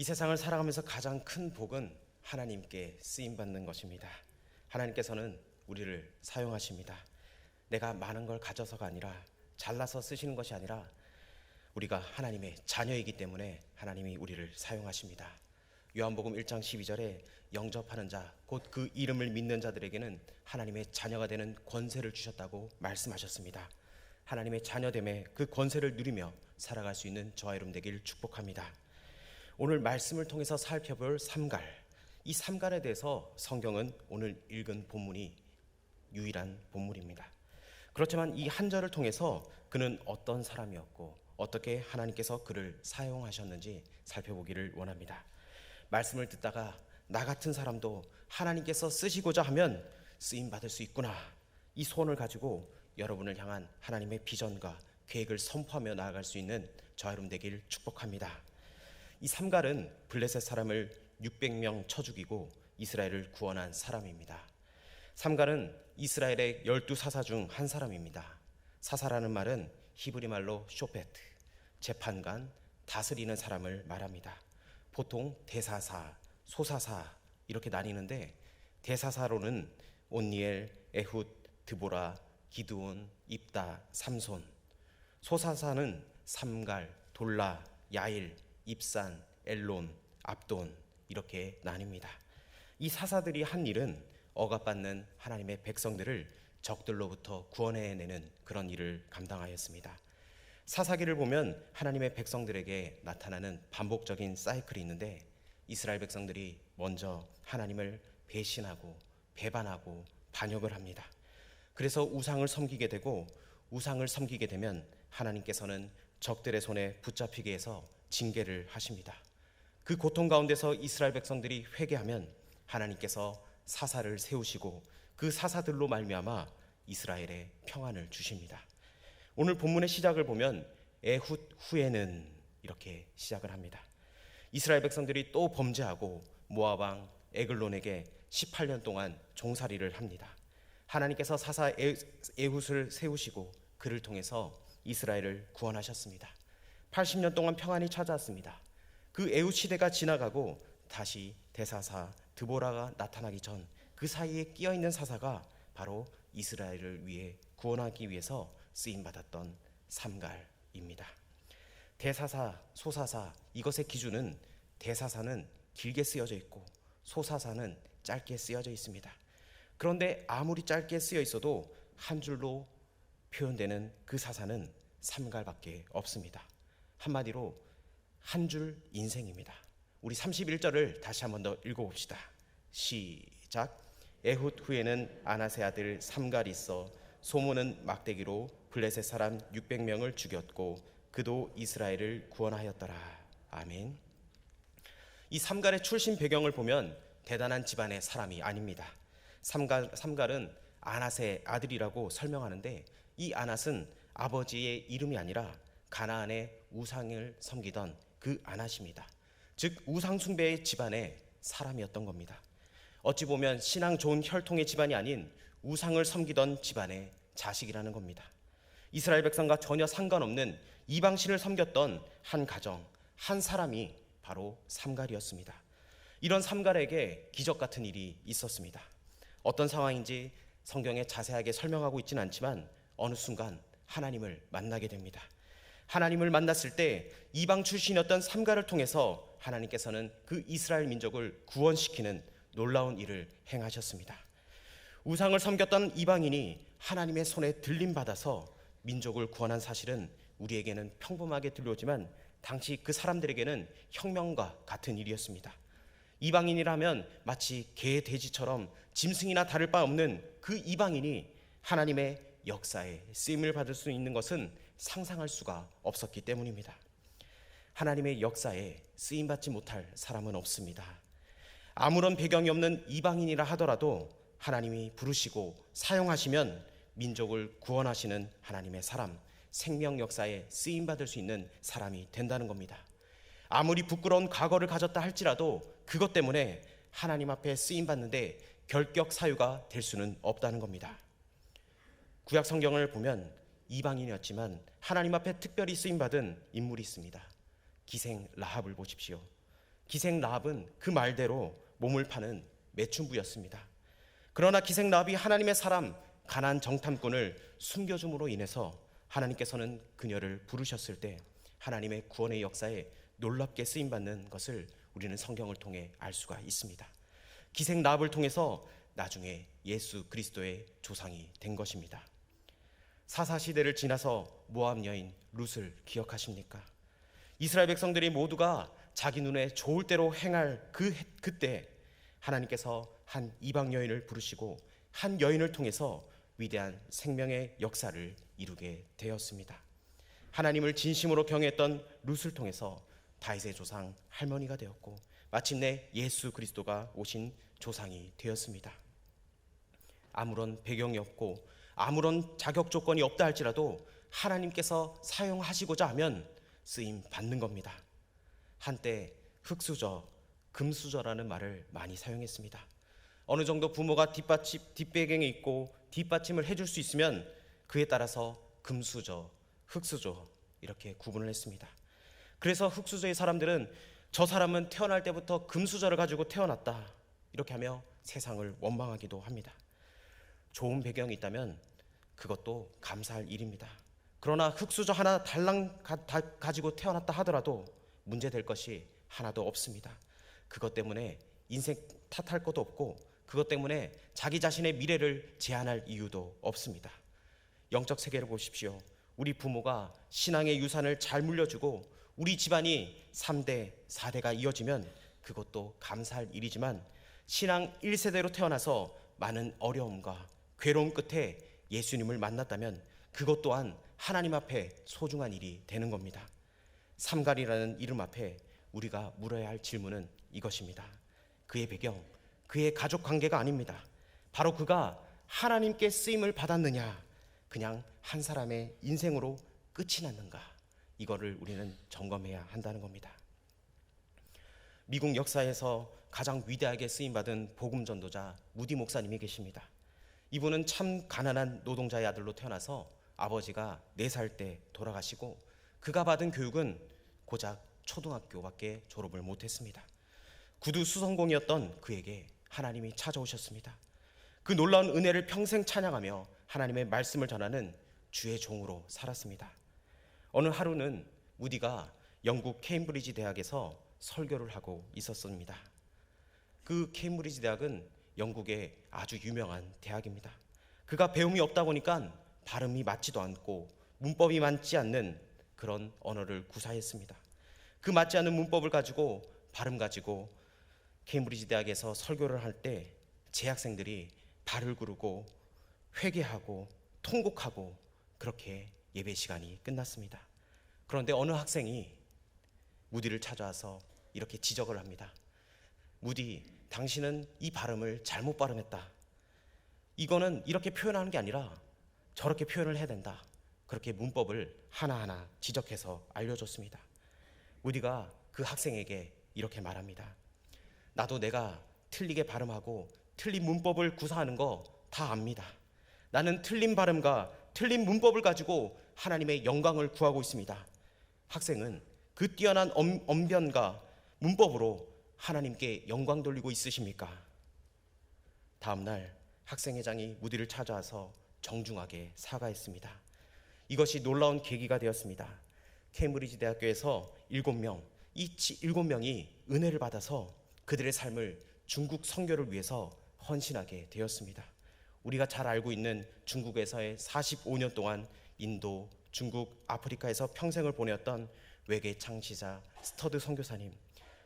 이 세상을 살아가면서 가장 큰 복은 하나님께 쓰임받는 것입니다. 하나님께서는 우리를 사용하십니다. 내가 많은 걸 가져서가 아니라, 잘나서 쓰시는 것이 아니라 우리가 하나님의 자녀이기 때문에 하나님이 우리를 사용하십니다. 요한복음 1장 12절에 영접하는 자, 곧 그 이름을 믿는 자들에게는 하나님의 자녀가 되는 권세를 주셨다고 말씀하셨습니다. 하나님의 자녀됨의 그 권세를 누리며 살아갈 수 있는 저와 여러분 되길 축복합니다. 오늘 말씀을 통해서 살펴볼 삼갈, 이 삼갈에 대해서 성경은 오늘 읽은 본문이 유일한 본문입니다. 그렇지만 이 한 절을 통해서 그는 어떤 사람이었고 어떻게 하나님께서 그를 사용하셨는지 살펴보기를 원합니다. 말씀을 듣다가 나 같은 사람도 하나님께서 쓰시고자 하면 쓰임받을 수 있구나, 이 소원을 가지고 여러분을 향한 하나님의 비전과 계획을 선포하며 나아갈 수 있는 저와 여러분 되길 축복합니다. 이 삼갈은 블레셋 사람을 600명 쳐 죽이고 이스라엘을 구원한 사람입니다. 삼갈은 이스라엘의 12사사 중 한 사람입니다. 사사라는 말은 히브리 말로 쇼페트, 재판관, 다스리는 사람을 말합니다. 보통 대사사, 소사사 이렇게 나뉘는데, 대사사로는 온니엘, 에훗, 드보라, 기드온, 입다, 삼손, 소사사는 삼갈, 돌라, 야일, 입산, 엘론, 압돈 이렇게 나뉩니다. 이 사사들이 한 일은 억압받는 하나님의 백성들을 적들로부터 구원해내는 그런 일을 감당하였습니다. 사사기를 보면 하나님의 백성들에게 나타나는 반복적인 사이클이 있는데, 이스라엘 백성들이 먼저 하나님을 배신하고 배반하고 반역을 합니다. 그래서 우상을 섬기게 되고, 우상을 섬기게 되면 하나님께서는 적들의 손에 붙잡히게 해서 징계를 하십니다. 그 고통 가운데서 이스라엘 백성들이 회개하면 하나님께서 사사를 세우시고 그 사사들로 말미암아 이스라엘에 평안을 주십니다. 오늘 본문의 시작을 보면 에훗 후에는 이렇게 시작을 합니다. 이스라엘 백성들이 또 범죄하고 모압 왕 에글론에게 18년 동안 종살이를 합니다. 하나님께서 사사 에훗을 세우시고 그를 통해서 이스라엘을 구원하셨습니다. 80년 동안 평안이 찾아왔습니다. 그 에훗 시대가 지나가고 다시 대사사 드보라가 나타나기 전 그 사이에 끼어있는 사사가 바로 이스라엘을 위해 구원하기 위해서 쓰임받았던 삼갈입니다. 대사사, 소사사, 이것의 기준은 대사사는 길게 쓰여져 있고 소사사는 짧게 쓰여져 있습니다. 그런데 아무리 짧게 쓰여 있어도 한 줄로 표현되는 그 사사는 삼갈밖에 없습니다. 한마디로 한 줄 인생입니다. 우리 31절을 다시 한 번 더 읽어봅시다. 시작. 에훗 후에는 아나세 아들 삼갈이 있어 소문은 막대기로 블레셋 사람 600명을 죽였고 그도 이스라엘을 구원하였더라. 아멘. 이 삼갈의 출신 배경을 보면 대단한 집안의 사람이 아닙니다. 삼갈은 아낫의 아들이라고 설명하는데, 이 아낫은 아버지의 이름이 아니라 가나안의 우상을 섬기던 그 아낫입니다. 즉 우상 숭배의 집안의 사람이었던 겁니다. 어찌 보면 신앙 좋은 혈통의 집안이 아닌 우상을 섬기던 집안의 자식이라는 겁니다. 이스라엘 백성과 전혀 상관없는 이방신을 섬겼던 한 가정, 한 사람이 바로 삼갈이었습니다. 이런 삼갈에게 기적 같은 일이 있었습니다. 어떤 상황인지 성경에 자세하게 설명하고 있지는 않지만 어느 순간 하나님을 만나게 됩니다. 하나님을 만났을 때 이방 출신이었던 삼갈을 통해서 하나님께서는 그 이스라엘 민족을 구원시키는 놀라운 일을 행하셨습니다. 우상을 섬겼던 이방인이 하나님의 손에 들림받아서 민족을 구원한 사실은 우리에게는 평범하게 들려오지만 당시 그 사람들에게는 혁명과 같은 일이었습니다. 이방인이라면 마치 개, 돼지처럼 짐승이나 다를 바 없는 그 이방인이 하나님의 역사에 쓰임을 받을 수 있는 것은 상상할 수가 없었기 때문입니다. 하나님의 역사에 쓰임받지 못할 사람은 없습니다. 아무런 배경이 없는 이방인이라 하더라도 하나님이 부르시고 사용하시면 민족을 구원하시는 하나님의 사람, 생명 역사에 쓰임받을 수 있는 사람이 된다는 겁니다. 아무리 부끄러운 과거를 가졌다 할지라도 그것 때문에 하나님 앞에 쓰임받는데 결격 사유가 될 수는 없다는 겁니다. 구약 성경을 보면 이방인이었지만 하나님 앞에 특별히 쓰임받은 인물이 있습니다. 기생 라합을 보십시오. 기생 라합은 그 말대로 몸을 파는 매춘부였습니다. 그러나 기생 라합이 하나님의 사람 가나안 정탐꾼을 숨겨줌으로 인해서 하나님께서는 그녀를 부르셨을 때 하나님의 구원의 역사에 놀랍게 쓰임받는 것을 우리는 성경을 통해 알 수가 있습니다. 기생 라합을 통해서 나중에 예수 그리스도의 조상이 된 것입니다. 사사시대를 지나서 모압 여인 룻을 기억하십니까? 이스라엘 백성들이 모두가 자기 눈에 좋을 대로 행할 그때 하나님께서 한 이방 여인을 부르시고 한 여인을 통해서 위대한 생명의 역사를 이루게 되었습니다. 하나님을 진심으로 경외했던 룻을 통해서 다윗의 조상 할머니가 되었고 마침내 예수 그리스도가 오신 조상이 되었습니다. 아무런 배경이 없고 아무런 자격 조건이 없다 할지라도 하나님께서 사용하시고자 하면 쓰임 받는 겁니다. 한때 흙수저, 금수저라는 말을 많이 사용했습니다. 어느 정도 부모가 뒷배경이 있고 뒷받침을 해줄 수 있으면 그에 따라서 금수저, 흙수저 이렇게 구분을 했습니다. 그래서 흙수저의 사람들은 저 사람은 태어날 때부터 금수저를 가지고 태어났다 이렇게 하며 세상을 원망하기도 합니다. 좋은 배경이 있다면 그것도 감사할 일입니다. 그러나 흙수저 하나 달랑 가지고 태어났다 하더라도 문제될 것이 하나도 없습니다. 그것 때문에 인생 탓할 것도 없고 그것 때문에 자기 자신의 미래를 제한할 이유도 없습니다. 영적 세계를 보십시오. 우리 부모가 신앙의 유산을 잘 물려주고 우리 집안이 3대, 4대가 이어지면 그것도 감사할 일이지만 신앙 1세대로 태어나서 많은 어려움과 괴로움 끝에 예수님을 만났다면 그것 또한 하나님 앞에 소중한 일이 되는 겁니다. 삼갈이라는 이름 앞에 우리가 물어야 할 질문은 이것입니다. 그의 배경, 그의 가족 관계가 아닙니다. 바로 그가 하나님께 쓰임을 받았느냐, 그냥 한 사람의 인생으로 끝이 났는가, 이거를 우리는 점검해야 한다는 겁니다. 미국 역사에서 가장 위대하게 쓰임받은 복음 전도자 무디 목사님이 계십니다. 이분은 참 가난한 노동자의 아들로 태어나서 아버지가 4살 때 돌아가시고 그가 받은 교육은 고작 초등학교밖에 졸업을 못했습니다. 구두 수성공이었던 그에게 하나님이 찾아오셨습니다. 그 놀라운 은혜를 평생 찬양하며 하나님의 말씀을 전하는 주의 종으로 살았습니다. 어느 하루는 무디가 영국 케임브리지 대학에서 설교를 하고 있었습니다. 그 케임브리지 대학은 영국의 아주 유명한 대학입니다. 그가 배움이 없다 보니까 발음이 맞지도 않고 문법이 맞지 않는 그런 언어를 구사했습니다. 그 맞지 않는 문법을 가지고 발음 가지고 케임브리지 대학에서 설교를 할 때 재학생들이 발을 구르고 회개하고 통곡하고 그렇게 예배 시간이 끝났습니다. 그런데 어느 학생이 무디를 찾아와서 이렇게 지적을 합니다. 무디, 당신은 이 발음을 잘못 발음했다. 이거는 이렇게 표현하는 게 아니라 저렇게 표현을 해야 된다. 그렇게 문법을 하나하나 지적해서 알려줬습니다. 무디가 그 학생에게 이렇게 말합니다. 나도 내가 틀리게 발음하고 틀린 문법을 구사하는 거 다 압니다. 나는 틀린 발음과 틀린 문법을 가지고 하나님의 영광을 구하고 있습니다. 학생은 그 뛰어난 언변과 문법으로 하나님께 영광 돌리고 있으십니까? 다음 날 학생회장이 무디를 찾아와서 정중하게 사과했습니다. 이것이 놀라운 계기가 되었습니다. 케임브리지 대학교에서 7명, 이 7명이 은혜를 받아서 그들의 삶을 중국 선교를 위해서 헌신하게 되었습니다. 우리가 잘 알고 있는 중국에서의 45년 동안 인도, 중국, 아프리카에서 평생을 보냈던 외계 창시자 스터드 선교사님,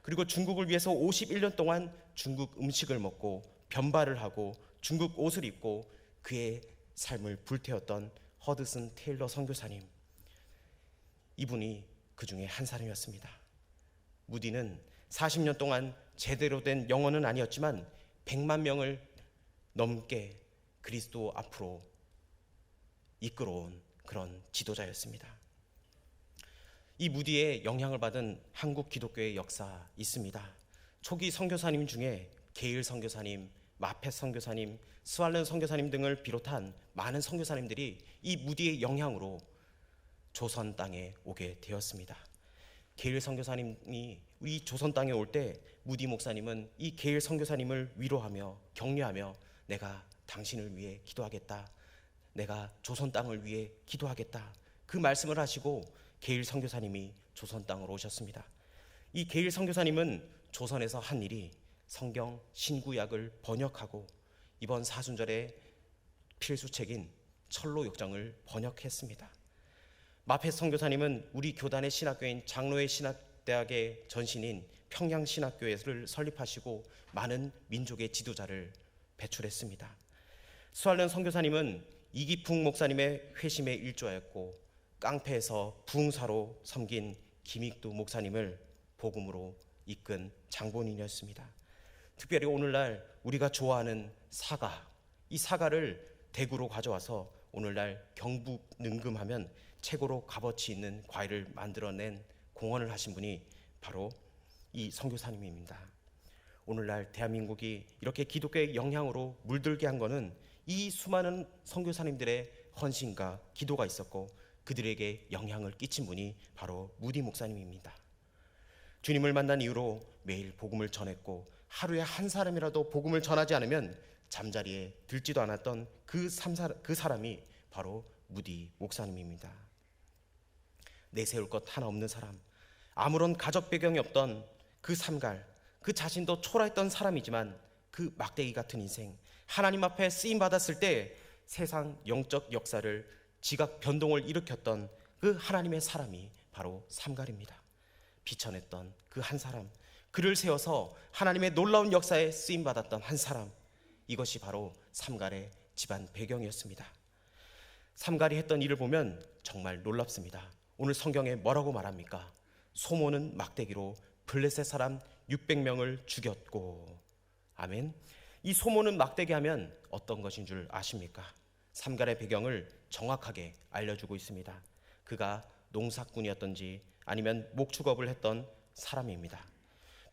그리고 중국을 위해서 51년 동안 중국 음식을 먹고 변발을 하고 중국 옷을 입고 그의 삶을 불태웠던 허드슨 테일러 선교사님, 이분이 그 중에 한 사람이었습니다. 무디는 40년 동안 제대로 된 영어는 아니었지만 100만 명을 넘게 그리스도 앞으로 이끌어온 그런 지도자였습니다. 이 무디의 영향을 받은 한국 기독교의 역사 있습니다. 초기 선교사님 중에 게일 선교사님, 마펫 선교사님, 스왈렌 선교사님 등을 비롯한 많은 선교사님들이 이 무디의 영향으로 조선 땅에 오게 되었습니다. 게일 선교사님이 우리 조선 땅에 올 때 무디 목사님은 이 게일 선교사님을 위로하며 격려하며 내가 당신을 위해 기도하겠다, 내가 조선 땅을 위해 기도하겠다, 그 말씀을 하시고 게일 선교사님이 조선 땅으로 오셨습니다. 이 게일 선교사님은 조선에서 한 일이 성경 신구약을 번역하고 이번 사순절의 필수책인 철로역정을 번역했습니다. 마페 선교사님은 우리 교단의 신학교인 장로회 신학대학의 전신인 평양신학교회를 설립하시고 많은 민족의 지도자를 배출했습니다. 수알련 선교사님은 이기풍 목사님의 회심에 일조하였고 깡패에서 부흥사로 섬긴 김익두 목사님을 복음으로 이끈 장본인이었습니다. 특별히 오늘날 우리가 좋아하는 사과, 이 사과를 대구로 가져와서 오늘날 경북 능금하면 최고로 값어치 있는 과일을 만들어낸 공헌을 하신 분이 바로 이 선교사님입니다. 오늘날 대한민국이 이렇게 기독교의 영향으로 물들게 한 것은 이 수많은 선교사님들의 헌신과 기도가 있었고 그들에게 영향을 끼친 분이 바로 무디 목사님입니다. 주님을 만난 이후로 매일 복음을 전했고 하루에 한 사람이라도 복음을 전하지 않으면 잠자리에 들지도 않았던 그 사람이 바로 무디 목사님입니다. 내세울 것 하나 없는 사람, 아무런 가족 배경이 없던 그 삼갈, 그 자신도 초라했던 사람이지만 그 막대기 같은 인생, 하나님 앞에 쓰임 받았을 때 세상 영적 역사를 지각 변동을 일으켰던 그 하나님의 사람이 바로 삼갈입니다. 비천했던 그 한 사람, 그를 세워서 하나님의 놀라운 역사에 쓰임 받았던 한 사람, 이것이 바로 삼갈의 집안 배경이었습니다. 삼갈이 했던 일을 보면 정말 놀랍습니다. 오늘 성경에 뭐라고 말합니까? 소모는 막대기로 블레셋 사람 600명을 죽였고. 아멘. 이 소모는 막대기 하면 어떤 것인 줄 아십니까? 삼갈의 배경을 정확하게 알려주고 있습니다. 그가 농사꾼이었던지 아니면 목축업을 했던 사람입니다.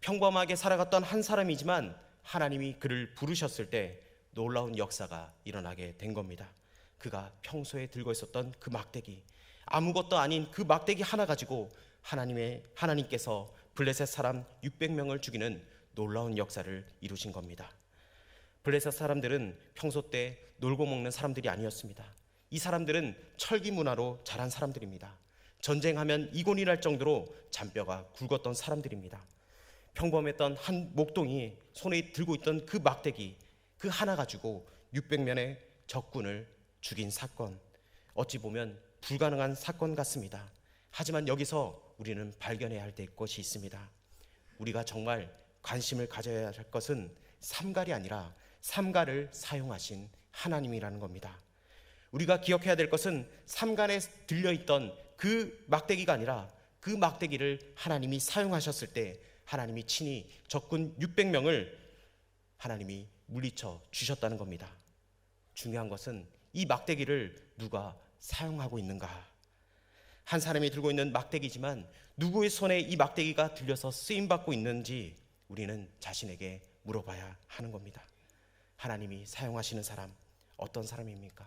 평범하게 살아갔던 한 사람이지만 하나님이 그를 부르셨을 때 놀라운 역사가 일어나게 된 겁니다. 그가 평소에 들고 있었던 그 막대기, 아무것도 아닌 그 막대기 하나 가지고 하나님께서 블레셋 사람 600명을 죽이는 놀라운 역사를 이루신 겁니다. 블레셋 사람들은 평소 때 놀고 먹는 사람들이 아니었습니다. 이 사람들은 철기 문화로 자란 사람들입니다. 전쟁하면 이곤이 날 정도로 잔뼈가 굵었던 사람들입니다. 평범했던 한 목동이 손에 들고 있던 그 막대기, 그 하나 가지고 600명의 적군을 죽인 사건, 어찌 보면 불가능한 사건 같습니다. 하지만 여기서 우리는 발견해야 할 것이 있습니다. 우리가 정말 관심을 가져야 할 것은 삼갈이 아니라 삼갈을 사용하신 하나님이라는 겁니다. 우리가 기억해야 될 것은 삼갈에 들려있던 그 막대기가 아니라 그 막대기를 하나님이 사용하셨을 때 하나님이 친히 적군 600명을 하나님이 물리쳐 주셨다는 겁니다. 중요한 것은 이 막대기를 누가 사용하고 있는가. 한 사람이 들고 있는 막대기지만 누구의 손에 이 막대기가 들려서 쓰임받고 있는지 우리는 자신에게 물어봐야 하는 겁니다. 하나님이 사용하시는 사람, 어떤 사람입니까?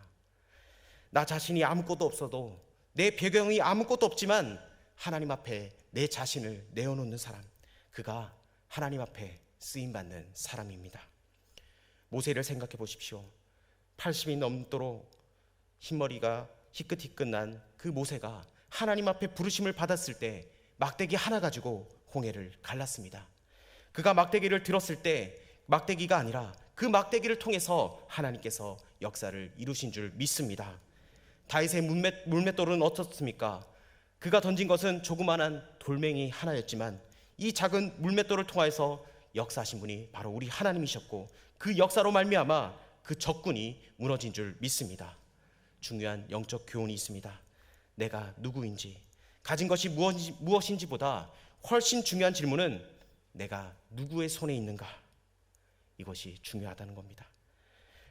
나 자신이 아무것도 없어도, 내 배경이 아무것도 없지만 하나님 앞에 내 자신을 내어놓는 사람, 그가 하나님 앞에 쓰임받는 사람입니다. 모세를 생각해 보십시오. 80이 넘도록 흰머리가 희끗희끗난 그 모세가 하나님 앞에 부르심을 받았을 때 막대기 하나 가지고 홍해를 갈랐습니다. 그가 막대기를 들었을 때 막대기가 아니라 그 막대기를 통해서 하나님께서 역사를 이루신 줄 믿습니다. 다윗의 물맷돌은 어떻습니까? 그가 던진 것은 조그마한 돌멩이 하나였지만 이 작은 물맷돌을 통해서 역사하신 분이 바로 우리 하나님이셨고 그 역사로 말미암아 그 적군이 무너진 줄 믿습니다. 중요한 영적 교훈이 있습니다. 내가 누구인지, 가진 것이 무엇인지보다 훨씬 중요한 질문은 내가 누구의 손에 있는가, 이것이 중요하다는 겁니다.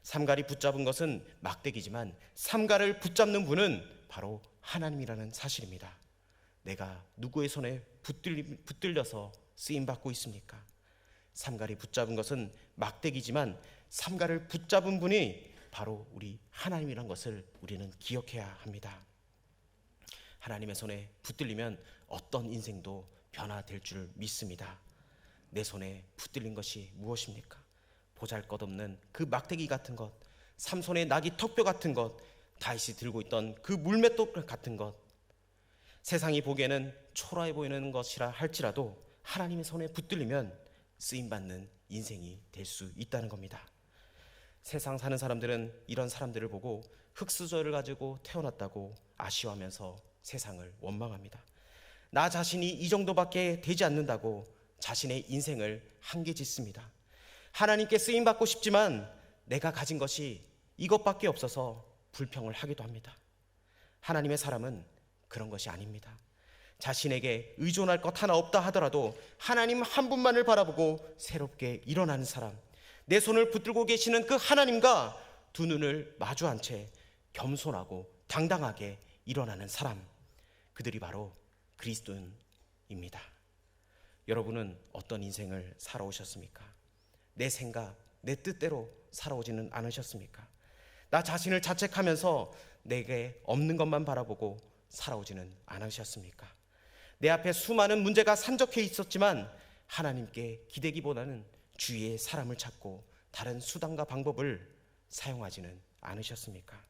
삼갈이 붙잡은 것은 막대기지만 삼갈을 붙잡는 분은 바로 하나님이라는 사실입니다. 내가 누구의 손에 붙들려서 쓰임받고 있습니까? 삼갈이 붙잡은 것은 막대기지만 삼갈을 붙잡은 분이 바로 우리 하나님이라는 것을 우리는 기억해야 합니다. 하나님의 손에 붙들리면 어떤 인생도 변화될 줄 믿습니다. 내 손에 붙들린 것이 무엇입니까? 보잘것없는 그 막대기 같은 것, 삼손의 나귀 턱뼈 같은 것, 다윗이 들고 있던 그 물맷돌 같은 것, 세상이 보기에는 초라해 보이는 것이라 할지라도 하나님의 손에 붙들리면 쓰임받는 인생이 될 수 있다는 겁니다. 세상 사는 사람들은 이런 사람들을 보고 흙수저를 가지고 태어났다고 아쉬워하면서 세상을 원망합니다. 나 자신이 이 정도밖에 되지 않는다고 자신의 인생을 한계 짓습니다. 하나님께 쓰임받고 싶지만 내가 가진 것이 이것밖에 없어서 불평을 하기도 합니다. 하나님의 사람은 그런 것이 아닙니다. 자신에게 의존할 것 하나 없다 하더라도 하나님 한 분만을 바라보고 새롭게 일어나는 사람, 내 손을 붙들고 계시는 그 하나님과 두 눈을 마주한 채 겸손하고 당당하게 일어나는 사람, 그들이 바로 그리스도인입니다. 여러분은 어떤 인생을 살아오셨습니까? 내 생각, 내 뜻대로 살아오지는 않으셨습니까? 나 자신을 자책하면서 내게 없는 것만 바라보고 살아오지는 않으셨습니까? 내 앞에 수많은 문제가 산적해 있었지만 하나님께 기대기보다는 주위의 사람을 찾고 다른 수단과 방법을 사용하지는 않으셨습니까?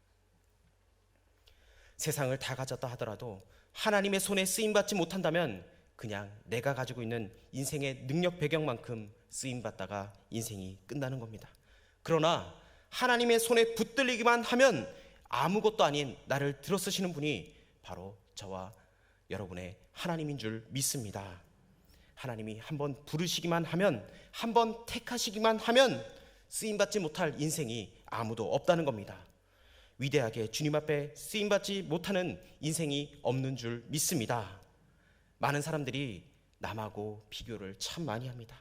세상을 다 가졌다 하더라도 하나님의 손에 쓰임받지 못한다면 그냥 내가 가지고 있는 인생의 능력 배경만큼 쓰임받다가 인생이 끝나는 겁니다. 그러나 하나님의 손에 붙들리기만 하면 아무것도 아닌 나를 들어쓰시는 분이 바로 저와 여러분의 하나님인 줄 믿습니다. 하나님이 한번 부르시기만 하면, 한번 택하시기만 하면 쓰임받지 못할 인생이 아무도 없다는 겁니다. 위대하게 주님 앞에 쓰임받지 못하는 인생이 없는 줄 믿습니다. 많은 사람들이 남하고 비교를 참 많이 합니다.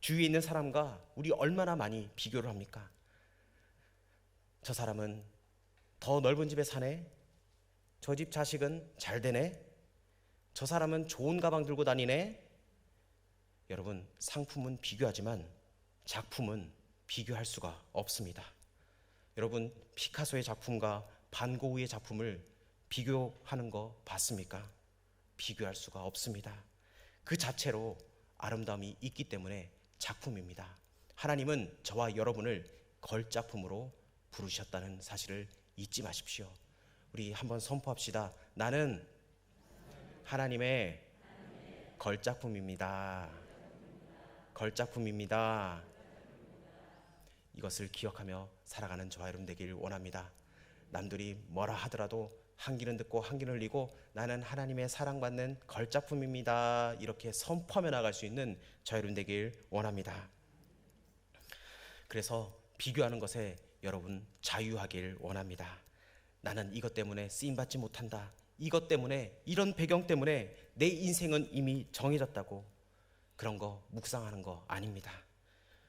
주위에 있는 사람과 우리 얼마나 많이 비교를 합니까? 저 사람은 더 넓은 집에 사네, 저 집 자식은 잘 되네, 저 사람은 좋은 가방 들고 다니네. 여러분, 상품은 비교하지만 작품은 비교할 수가 없습니다. 여러분, 피카소의 작품과 반 고흐의 작품을 비교하는 거 봤습니까? 비교할 수가 없습니다. 그 자체로 아름다움이 있기 때문에 작품입니다. 하나님은 저와 여러분을 걸작품으로 부르셨다는 사실을 잊지 마십시오. 우리 한번 선포합시다. 나는 하나님의 걸작품입니다. 걸작품입니다. 이것을 기억하며 살아가는 저와 여러분 되기를 원합니다. 남들이 뭐라 하더라도 한 귀는 듣고 한 귀는 흘리고 나는 하나님의 사랑받는 걸작품입니다. 이렇게 선포하며 나갈 수 있는 저와 여러분 되길 원합니다. 그래서 비교하는 것에 여러분 자유하길 원합니다. 나는 이것 때문에 쓰임받지 못한다, 이것 때문에, 이런 배경 때문에 내 인생은 이미 정해졌다고 그런 거 묵상하는 거 아닙니다.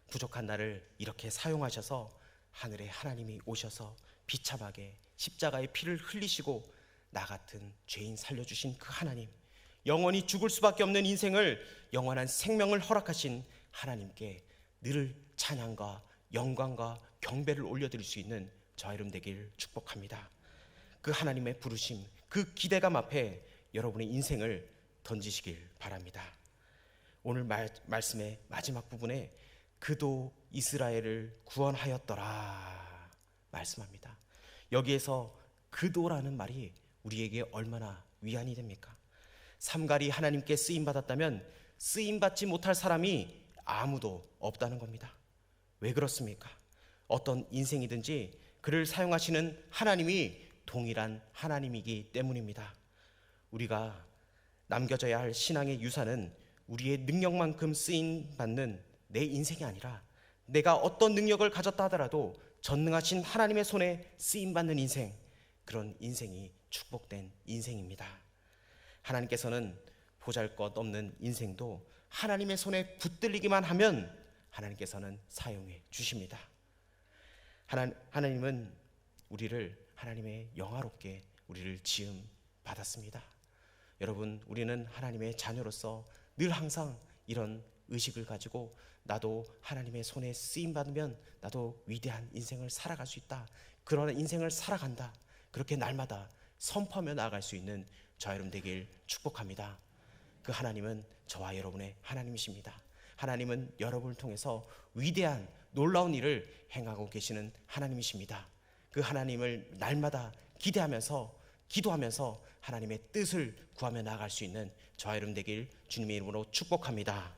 부족한 나를 이렇게 사용하셔서 하늘에 하나님이 오셔서 비참하게 십자가의 피를 흘리시고 나 같은 죄인 살려주신 그 하나님, 영원히 죽을 수밖에 없는 인생을, 영원한 생명을 허락하신 하나님께 늘 찬양과 영광과 경배를 올려드릴 수 있는 저와 여러분 되길 축복합니다. 그 하나님의 부르심, 그 기대감 앞에 여러분의 인생을 던지시길 바랍니다. 오늘 말씀의 마지막 부분에 그도 이스라엘을 구원하였더라 말씀합니다. 여기에서 그도라는 말이 우리에게 얼마나 위안이 됩니까? 삼갈이 하나님께 쓰임받았다면 쓰임받지 못할 사람이 아무도 없다는 겁니다. 왜 그렇습니까? 어떤 인생이든지 그를 사용하시는 하나님이 동일한 하나님이기 때문입니다. 우리가 남겨져야 할 신앙의 유산은 우리의 능력만큼 쓰임받는 내 인생이 아니라 내가 어떤 능력을 가졌다 하더라도 전능하신 하나님의 손에 쓰임받는 인생, 그런 인생이 축복된 인생입니다. 하나님께서는 보잘것없는 인생도 하나님의 손에 붙들리기만 하면 하나님께서는 사용해 주십니다. 하나님은 우리를 하나님의 영화롭게 우리를 지음 받았습니다. 여러분, 우리는 하나님의 자녀로서 늘 항상 이런 의식을 가지고 나도 하나님의 손에 쓰임 받으면 나도 위대한 인생을 살아갈 수 있다, 그런 인생을 살아간다, 그렇게 날마다 선포하며 나아갈 수 있는 저와 여러분 되길 축복합니다. 그 하나님은 저와 여러분의 하나님이십니다. 하나님은 여러분을 통해서 위대한 놀라운 일을 행하고 계시는 하나님이십니다. 그 하나님을 날마다 기대하면서 기도하면서 하나님의 뜻을 구하며 나아갈 수 있는 저와 여러분 되길 주님의 이름으로 축복합니다.